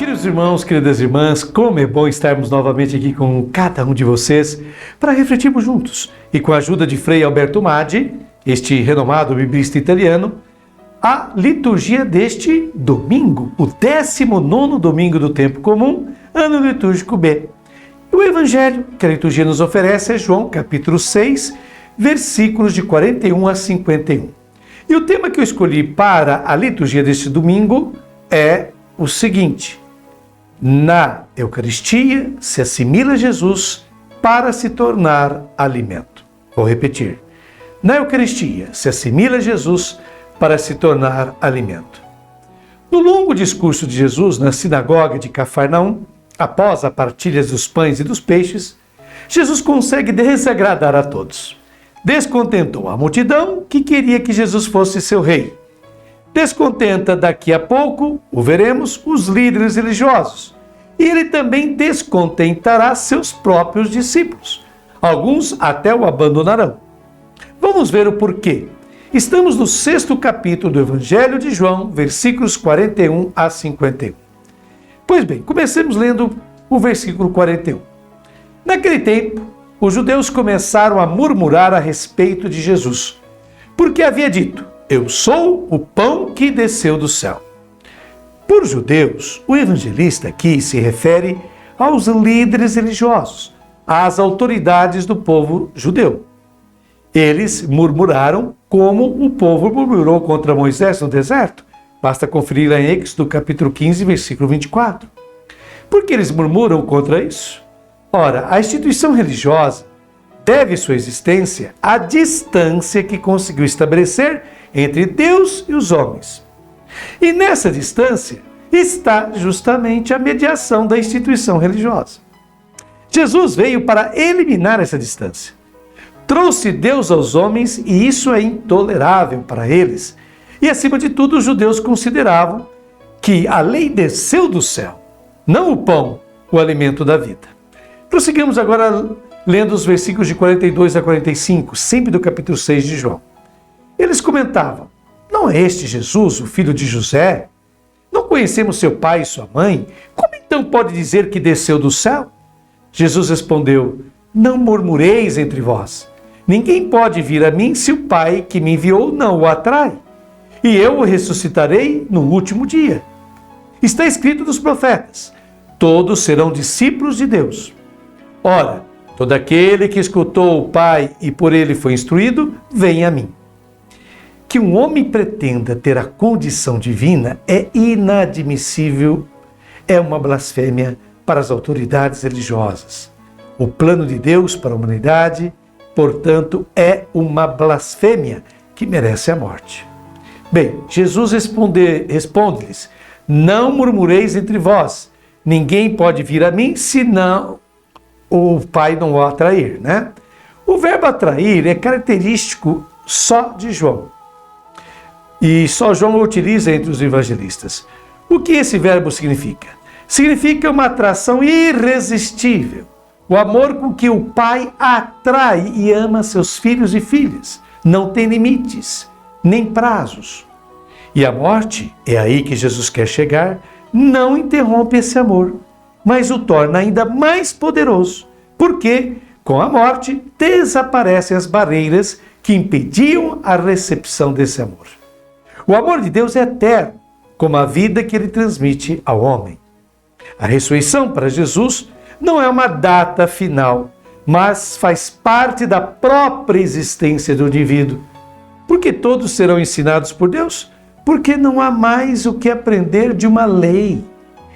Queridos irmãos, queridas irmãs, como é bom estarmos novamente aqui com cada um de vocês para refletirmos juntos e com a ajuda de Frei Alberto Maggi, este renomado biblista italiano, a liturgia deste domingo, o 19º domingo do tempo comum, ano litúrgico B. E o evangelho que a liturgia nos oferece é João capítulo 6, versículos de 41 a 51. E o tema que eu escolhi para a liturgia deste domingo é o seguinte: na Eucaristia se assimila Jesus para se tornar alimento. Vou repetir. Na Eucaristia se assimila Jesus para se tornar alimento. No longo discurso de Jesus na sinagoga de Cafarnaum, após a partilha dos pães e dos peixes, Jesus consegue desagradar a todos. Descontentou a multidão que queria que Jesus fosse seu rei. Descontenta daqui a pouco, o veremos, os líderes religiosos. E ele também descontentará seus próprios discípulos. Alguns até o abandonarão. Vamos ver o porquê. Estamos no 6º capítulo do Evangelho de João, versículos 41 a 51. Pois bem, comecemos lendo o versículo 41. Naquele tempo, os judeus começaram a murmurar a respeito de Jesus, porque havia dito: eu sou o pão que desceu do céu. Por judeus, o evangelista aqui se refere aos líderes religiosos, às autoridades do povo judeu. Eles murmuraram como o povo murmurou contra Moisés no deserto. Basta conferir lá em Êxodo capítulo 15, versículo 24. Por que eles murmuram contra isso? Ora, a instituição religiosa deve sua existência à distância que conseguiu estabelecer entre Deus e os homens. E nessa distância está justamente a mediação da instituição religiosa. Jesus veio para eliminar essa distância. Trouxe Deus aos homens e isso é intolerável para eles. E acima de tudo, os judeus consideravam que a lei desceu do céu, não o pão, o alimento da vida. Prosseguimos agora lendo os versículos de 42 a 45, sempre do capítulo 6 de João. Eles comentavam: não é este Jesus, o filho de José? Não conhecemos seu pai e sua mãe? Como então pode dizer que desceu do céu? Jesus respondeu: não murmureis entre vós. Ninguém pode vir a mim se o Pai que me enviou não o atrai. E eu o ressuscitarei no último dia. Está escrito nos profetas: todos serão discípulos de Deus. Ora, todo aquele que escutou o Pai e por ele foi instruído, vem a mim. Que um homem pretenda ter a condição divina é inadmissível, é uma blasfêmia para as autoridades religiosas. O plano de Deus para a humanidade, portanto, é uma blasfêmia que merece a morte. Bem, Jesus responde-lhes: não murmureis entre vós, ninguém pode vir a mim senão o Pai não o atrair, né? O verbo atrair é característico só de João. E só João o utiliza entre os evangelistas. O que esse verbo significa? Significa uma atração irresistível. O amor com que o Pai atrai e ama seus filhos e filhas. Não tem limites, nem prazos. E a morte, é aí que Jesus quer chegar, não interrompe esse amor, mas o torna ainda mais poderoso, porque com a morte desaparecem as barreiras que impediam a recepção desse amor. O amor de Deus é eterno, como a vida que ele transmite ao homem. A ressurreição para Jesus não é uma data final, mas faz parte da própria existência do indivíduo. Porque todos serão ensinados por Deus? Porque não há mais o que aprender de uma lei,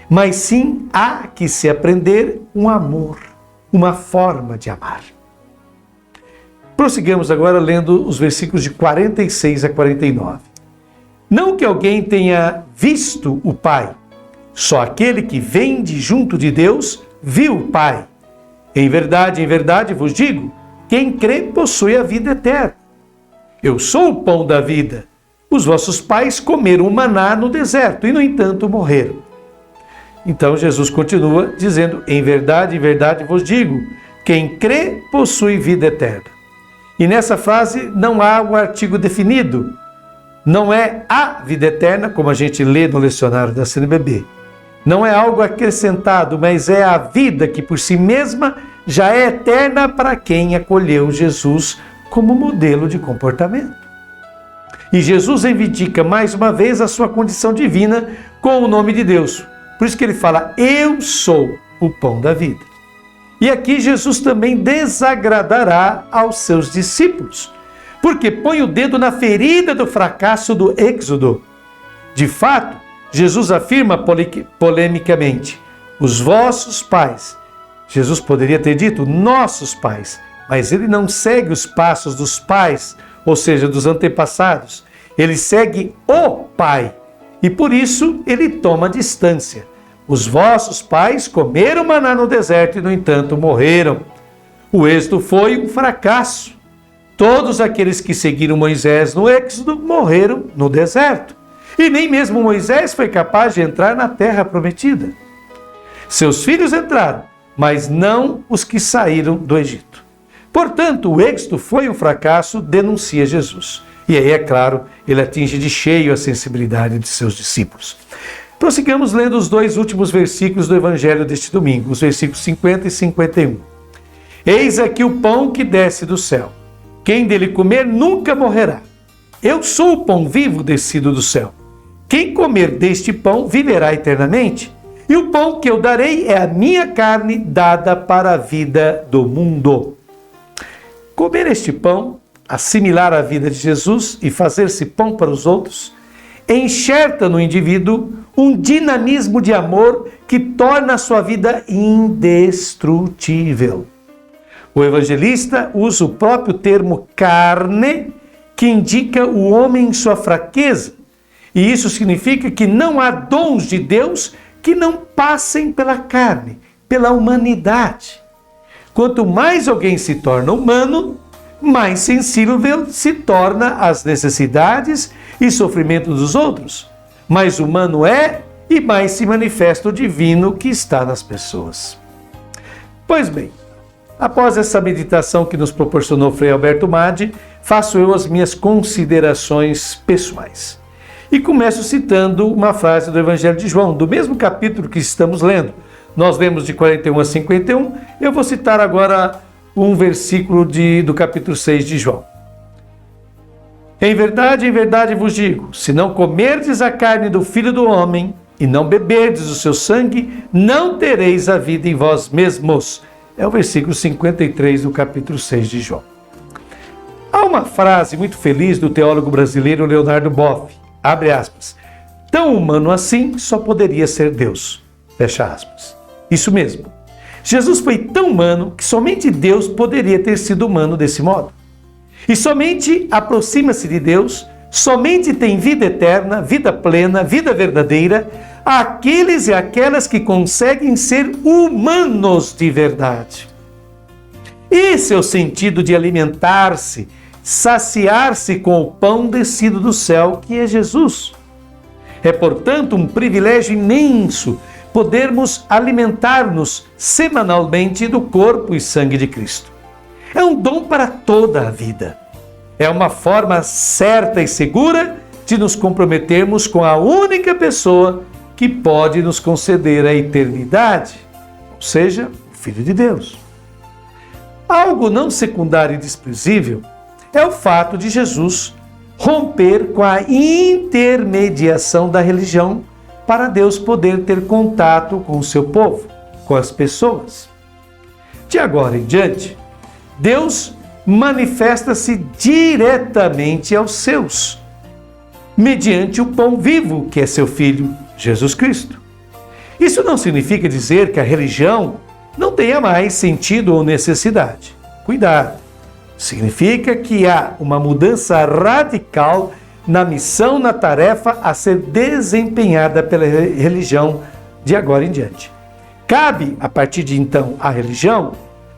mas sim há que se aprender um amor, uma forma de amar. Prossigamos agora lendo os versículos de 46 a 49. Não que alguém tenha visto o Pai, só aquele que vem de junto de Deus viu o Pai. Em verdade vos digo, quem crê possui a vida eterna. Eu sou o pão da vida. Os vossos pais comeram o maná no deserto e, no entanto, morreram. Então Jesus continua dizendo: em verdade vos digo, quem crê possui vida eterna. E nessa frase não há um artigo definido. Não é a vida eterna, como a gente lê no lecionário da CNBB, Não é algo acrescentado, mas é a vida que por si mesma já é eterna para quem acolheu Jesus como modelo de comportamento. E Jesus reivindica mais uma vez a sua condição divina com o nome de Deus. Por isso que ele fala, eu sou o pão da vida. E aqui Jesus também desagradará aos seus discípulos, porque põe o dedo na ferida do fracasso do Êxodo. De fato, Jesus afirma polemicamente, os vossos pais. Jesus poderia ter dito nossos pais, mas ele não segue os passos dos pais, ou seja, dos antepassados. Ele segue o Pai e por isso ele toma distância. Os vossos pais comeram maná no deserto e, no entanto, morreram. O êxodo foi um fracasso. Todos aqueles que seguiram Moisés no êxodo morreram no deserto. E nem mesmo Moisés foi capaz de entrar na terra prometida. Seus filhos entraram, mas não os que saíram do Egito. Portanto, o êxodo foi um fracasso, denuncia Jesus. E aí, é claro, ele atinge de cheio a sensibilidade de seus discípulos. Prossigamos lendo os 2 últimos versículos do Evangelho deste domingo, os versículos 50 e 51. Eis aqui o pão que desce do céu. Quem dele comer nunca morrerá. Eu sou o pão vivo descido do céu. Quem comer deste pão viverá eternamente. E o pão que eu darei é a minha carne dada para a vida do mundo. Comer este pão, assimilar a vida de Jesus e fazer-se pão para os outros, enxerta no indivíduo um dinamismo de amor que torna a sua vida indestrutível. O evangelista usa o próprio termo carne, que indica o homem em sua fraqueza. E isso significa que não há dons de Deus que não passem pela carne, pela humanidade. Quanto mais alguém se torna humano, mais sensível se torna às necessidades e sofrimento dos outros. Mais humano é e mais se manifesta o divino que está nas pessoas. Pois bem, após essa meditação que nos proporcionou Frei Alberto Maggi, faço eu as minhas considerações pessoais. E começo citando uma frase do Evangelho de João, do mesmo capítulo que estamos lendo. Nós lemos de 41 a 51, eu vou citar agora um versículo do capítulo 6 de João. Em verdade vos digo, se não comerdes a carne do Filho do Homem e não beberdes o seu sangue, não tereis a vida em vós mesmos. É o versículo 53 do capítulo 6 de João. Há uma frase muito feliz do teólogo brasileiro Leonardo Boff, abre aspas, tão humano assim só poderia ser Deus, fecha aspas. Isso mesmo. Jesus foi tão humano que somente Deus poderia ter sido humano desse modo. E somente aproxima-se de Deus, somente tem vida eterna, vida plena, vida verdadeira, aqueles e aquelas que conseguem ser humanos de verdade. Esse é o sentido de alimentar-se, saciar-se com o pão descido do céu, que é Jesus. É, portanto, um privilégio imenso podermos alimentar-nos semanalmente do corpo e sangue de Cristo. É um dom para toda a vida. É uma forma certa e segura de nos comprometermos com a única pessoa que pode nos conceder a eternidade, ou seja, o Filho de Deus. Algo não secundário e desprezível é o fato de Jesus romper com a intermediação da religião para Deus poder ter contato com o seu povo, com as pessoas. De agora em diante, Deus manifesta-se diretamente aos seus, mediante o pão vivo, que é seu Filho, Jesus Cristo. Isso não significa dizer que a religião não tenha mais sentido ou necessidade. Cuidado! Significa que há uma mudança radical na missão, na tarefa a ser desempenhada pela religião de agora em diante. Cabe, a partir de então, à religião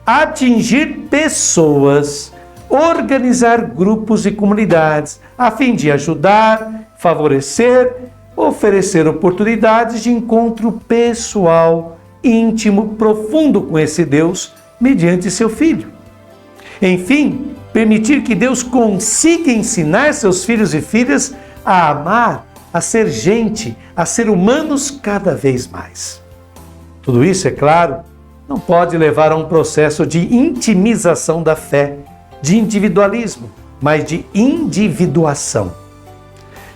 atingir pessoas, organizar grupos e comunidades, a fim de ajudar, favorecer, oferecer oportunidades de encontro pessoal, íntimo, profundo com esse Deus, mediante seu Filho. Enfim, permitir que Deus consiga ensinar seus filhos e filhas a amar a ser gente, a ser humanos cada vez mais. Tudo isso, é claro, não pode levar a um processo de intimização da fé, de individualismo, mas de individuação.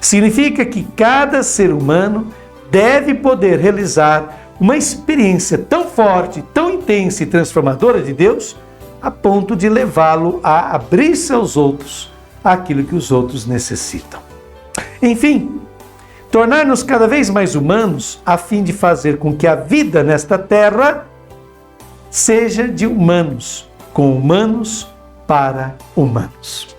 Significa que cada ser humano deve poder realizar uma experiência tão forte, tão intensa e transformadora de Deus, a ponto de levá-lo a abrir-se aos outros, àquilo que os outros necessitam. Enfim, tornar-nos cada vez mais humanos, a fim de fazer com que a vida nesta terra seja de humanos, com humanos para humanos.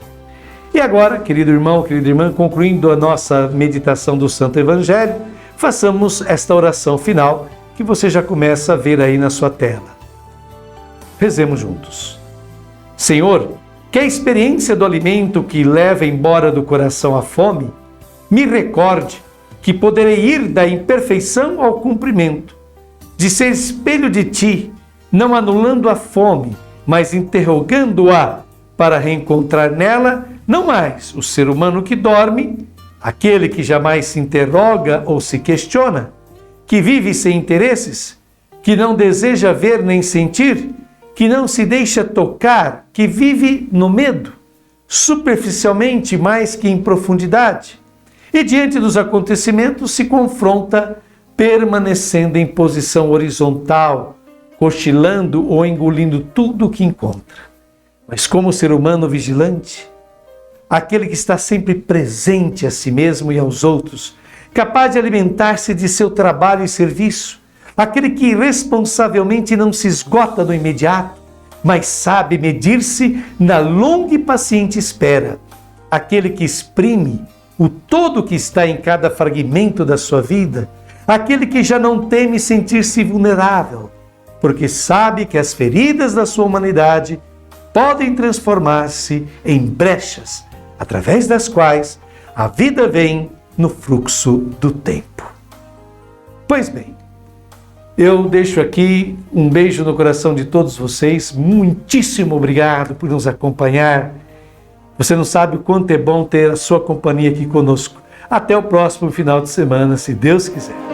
E agora, querido irmão, querida irmã, concluindo a nossa meditação do Santo Evangelho, façamos esta oração final que você já começa a ver aí na sua tela. Rezemos juntos. Senhor, que a experiência do alimento que leva embora do coração a fome, me recorde que poderei ir da imperfeição ao cumprimento, de ser espelho de Ti, não anulando a fome, mas interrogando-a para reencontrar nela não mais o ser humano que dorme, aquele que jamais se interroga ou se questiona, que vive sem interesses, que não deseja ver nem sentir, que não se deixa tocar, que vive no medo, superficialmente mais que em profundidade, e diante dos acontecimentos se confronta, permanecendo em posição horizontal, cochilando ou engolindo tudo o que encontra. Mas como ser humano vigilante, aquele que está sempre presente a si mesmo e aos outros, capaz de alimentar-se de seu trabalho e serviço, aquele que responsavelmente não se esgota no imediato, mas sabe medir-se na longa e paciente espera, aquele que exprime o todo que está em cada fragmento da sua vida, aquele que já não teme sentir-se vulnerável, porque sabe que as feridas da sua humanidade podem transformar-se em brechas, através das quais a vida vem no fluxo do tempo. Pois bem, eu deixo aqui um beijo no coração de todos vocês. Muitíssimo obrigado por nos acompanhar. Você não sabe o quanto é bom ter a sua companhia aqui conosco. Até o próximo final de semana, se Deus quiser.